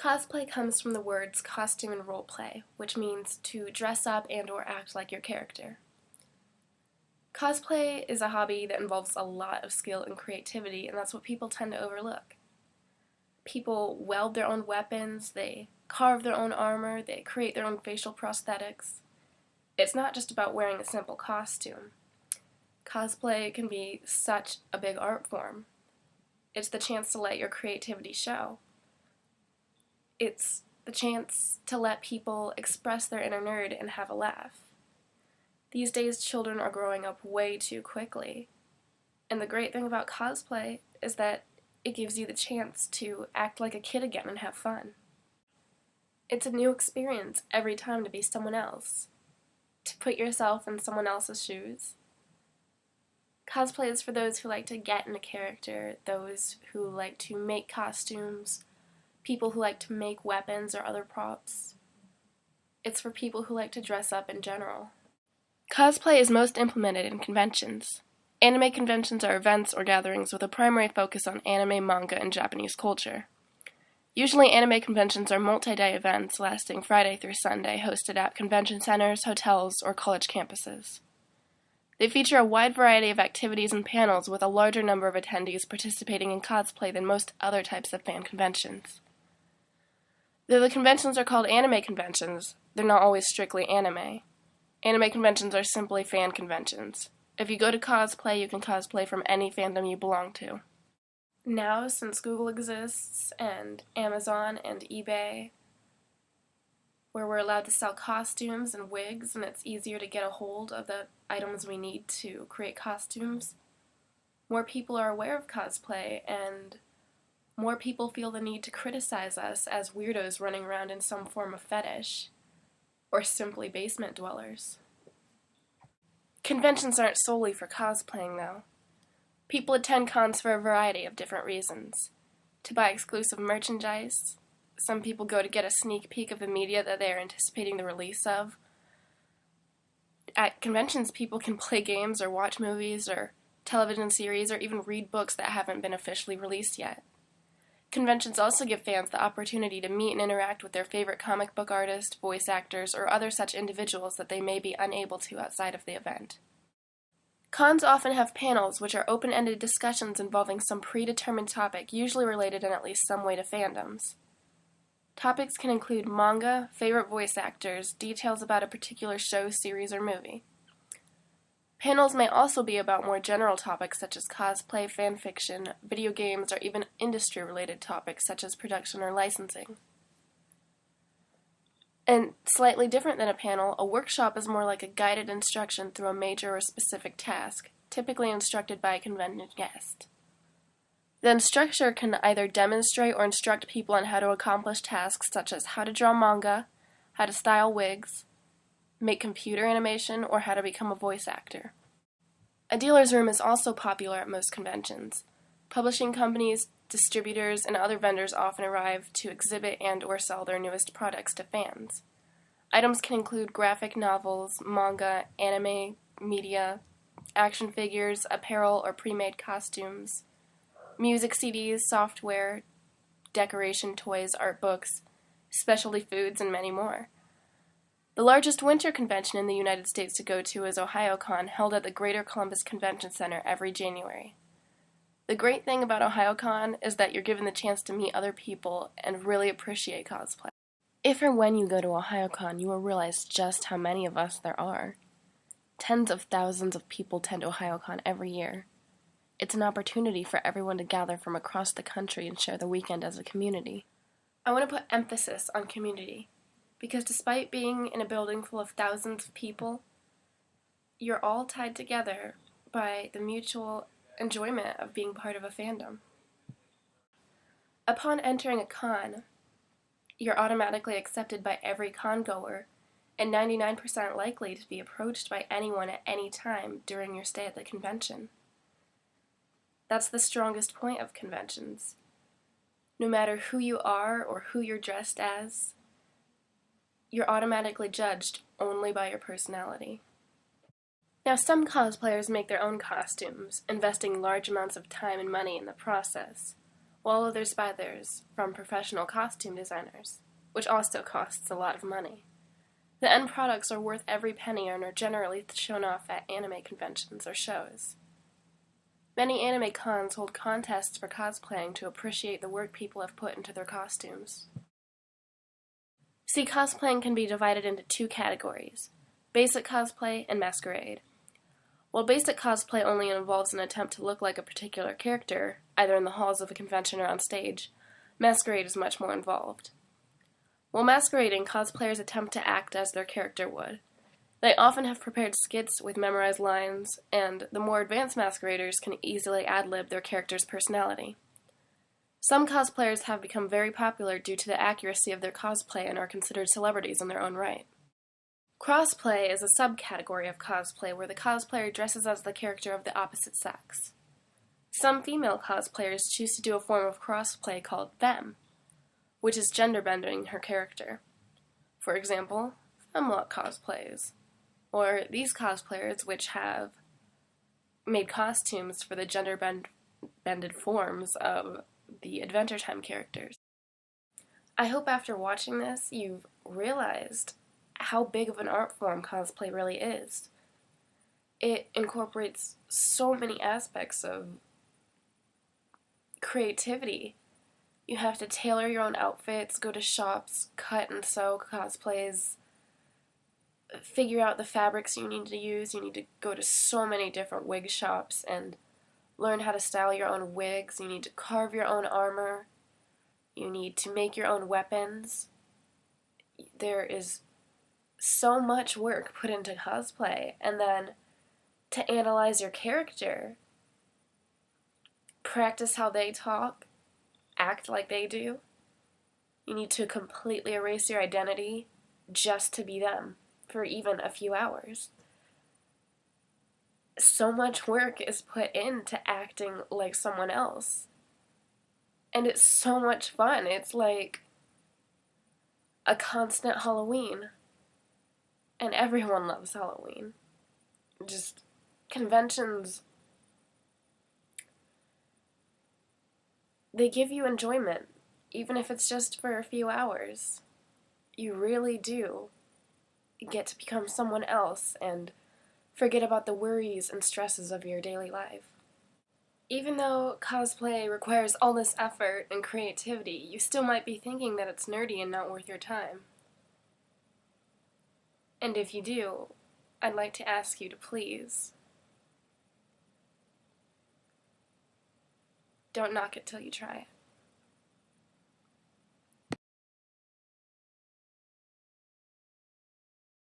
Cosplay comes from the words costume and roleplay, which means to dress up and or act like your character. Cosplay is a hobby that involves a lot of skill and creativity, and that's what people tend to overlook. People weld their own weapons, they carve their own armor, they create their own facial prosthetics. It's not just about wearing a simple costume. Cosplay can be such a big art form. It's the chance to let your creativity show. It's the chance to let people express their inner nerd and have a laugh. These days, children are growing up way too quickly. And the great thing about cosplay is that it gives you the chance to act like a kid again and have fun. It's a new experience every time to be someone else, to put yourself in someone else's shoes. Cosplay is for those who like to get in a character, those who like to make costumes, people who like to make weapons or other props. It's for people who like to dress up in general. Cosplay is most implemented in conventions. Anime conventions are events or gatherings with a primary focus on anime, manga, and Japanese culture. Usually anime conventions are multi-day events lasting Friday through Sunday, hosted at convention centers, hotels, or college campuses. They feature a wide variety of activities and panels with a larger number of attendees participating in cosplay than most other types of fan conventions. Though the conventions are called anime conventions, they're not always strictly anime. Anime conventions are simply fan conventions. If you go to cosplay, you can cosplay from any fandom you belong to. Now, since Google exists, and Amazon and eBay, where we're allowed to sell costumes and wigs, and it's easier to get a hold of the items we need to create costumes, more people are aware of cosplay, and more people feel the need to criticize us as weirdos running around in some form of fetish, or simply basement dwellers. Conventions aren't solely for cosplaying, though. People attend cons for a variety of different reasons. To buy exclusive merchandise, some people go to get a sneak peek of the media that they are anticipating the release of. At conventions, people can play games or watch movies or television series or even read books that haven't been officially released yet. Conventions also give fans the opportunity to meet and interact with their favorite comic book artists, voice actors, or other such individuals that they may be unable to outside of the event. Cons often have panels, which are open-ended discussions involving some predetermined topic, usually related in at least some way to fandoms. Topics can include manga, favorite voice actors, details about a particular show, series, or movie. Panels may also be about more general topics such as cosplay, fanfiction, video games, or even industry-related topics such as production or licensing. And slightly different than a panel, a workshop is more like a guided instruction through a major or specific task, typically instructed by a convention guest. The instructor can either demonstrate or instruct people on how to accomplish tasks such as how to draw manga, how to style wigs, make computer animation, or how to become a voice actor. A dealer's room is also popular at most conventions. Publishing companies, distributors, and other vendors often arrive to exhibit and or sell their newest products to fans. Items can include graphic novels, manga, anime, media, action figures, apparel or pre-made costumes, music CDs, software, decoration toys, art books, specialty foods, and many more. The largest winter convention in the United States to go to is OhioCon, held at the Greater Columbus Convention Center every January. The great thing about OhioCon is that you're given the chance to meet other people and really appreciate cosplay. If or when you go to OhioCon, you will realize just how many of us there are. Tens of thousands of people attend OhioCon every year. It's an opportunity for everyone to gather from across the country and share the weekend as a community. I want to put emphasis on community, because despite being in a building full of thousands of people, you're all tied together by the mutual enjoyment of being part of a fandom. Upon entering a con, you're automatically accepted by every con-goer and 99% likely to be approached by anyone at any time during your stay at the convention. That's the strongest point of conventions. No matter who you are or who you're dressed as, you're automatically judged only by your personality. Now, some cosplayers make their own costumes, investing large amounts of time and money in the process, while others buy theirs from professional costume designers, which also costs a lot of money. The end products are worth every penny and are generally shown off at anime conventions or shows. Many anime cons hold contests for cosplaying to appreciate the work people have put into their costumes. See, cosplaying can be divided into two categories: basic cosplay and masquerade. While basic cosplay only involves an attempt to look like a particular character, either in the halls of a convention or on stage, masquerade is much more involved. While masquerading, cosplayers attempt to act as their character would. They often have prepared skits with memorized lines, and the more advanced masqueraders can easily ad-lib their character's personality. Some cosplayers have become very popular due to the accuracy of their cosplay and are considered celebrities in their own right. Crossplay is a subcategory of cosplay where the cosplayer dresses as the character of the opposite sex. Some female cosplayers choose to do a form of crossplay called femme, which is gender-bending her character. For example, femlock cosplays, or these cosplayers which have made costumes for the gender-bended forms of the Adventure Time characters. I hope after watching this you've realized how big of an art form cosplay really is. It incorporates so many aspects of creativity. You have to tailor your own outfits, go to shops, cut and sew cosplays, figure out the fabrics you need to use. You need to go to so many different wig shops and learn how to style your own wigs. You need to carve your own armor. You need to make your own weapons. There is so much work put into cosplay, and then to analyze your character, practice how they talk, act like they do. You need to completely erase your identity just to be them for even a few hours. So much work is put into acting like someone else. And it's so much fun. It's like a constant Halloween. And everyone loves Halloween. Just conventions, they give you enjoyment, even if it's just for a few hours. You really do get to become someone else and forget about the worries and stresses of your daily life. Even though cosplay requires all this effort and creativity, you still might be thinking that it's nerdy and not worth your time. And if you do, I'd like to ask you to please don't knock it till you try it.